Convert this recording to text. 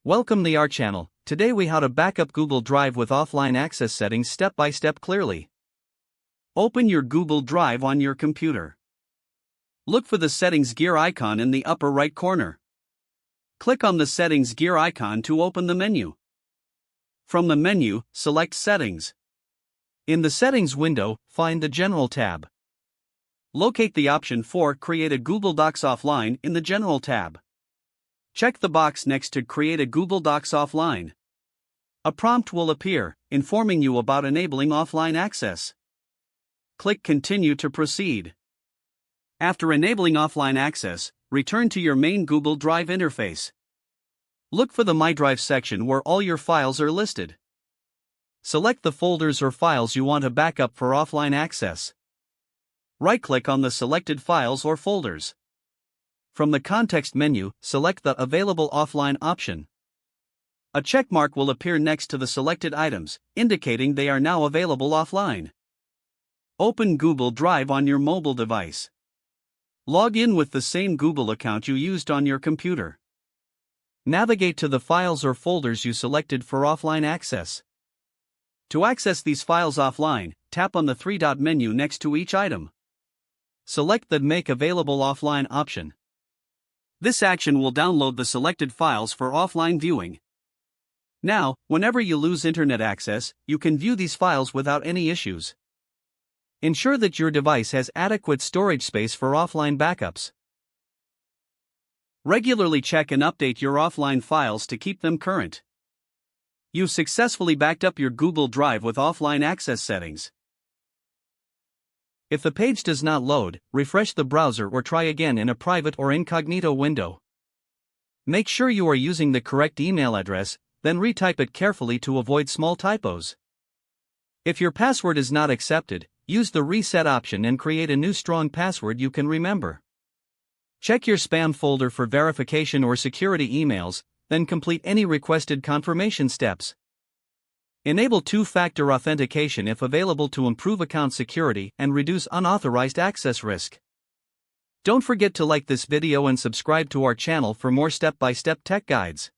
Welcome to our channel. Today we how to backup Google Drive with offline access settings step by step clearly. Open your Google Drive on your computer. Look for the settings gear icon in the upper right corner. Click on the settings gear icon to open the menu. From the menu, select Settings. In the Settings window, find the General tab. Locate the option for Create a Google Docs offline in the General tab. Check the box next to Create a Google Docs offline. A prompt will appear, informing you about enabling offline access. Click Continue to proceed. After enabling offline access, return to your main Google Drive interface. Look for the My Drive section where all your files are listed. Select the folders or files you want to backup for offline access. Right-click on the selected files or folders. From the context menu, select the Available Offline option. A check mark will appear next to the selected items, indicating they are now available offline. Open Google Drive on your mobile device. Log in with the same Google account you used on your computer. Navigate to the files or folders you selected for offline access. To access these files offline, tap on the three-dot menu next to each item. Select the Make Available Offline option. This action will download the selected files for offline viewing. Now, whenever you lose internet access, you can view these files without any issues. Ensure that your device has adequate storage space for offline backups. Regularly check and update your offline files to keep them current. You've successfully backed up your Google Drive with offline access settings. If the page does not load, refresh the browser or try again in a private or incognito window. Make sure you are using the correct email address, then retype it carefully to avoid small typos. If your password is not accepted, use the reset option and create a new strong password you can remember. Check your spam folder for verification or security emails, then complete any requested confirmation steps. Enable two-factor authentication if available to improve account security and reduce unauthorized access risk. Don't forget to like this video and subscribe to our channel for more step-by-step tech guides.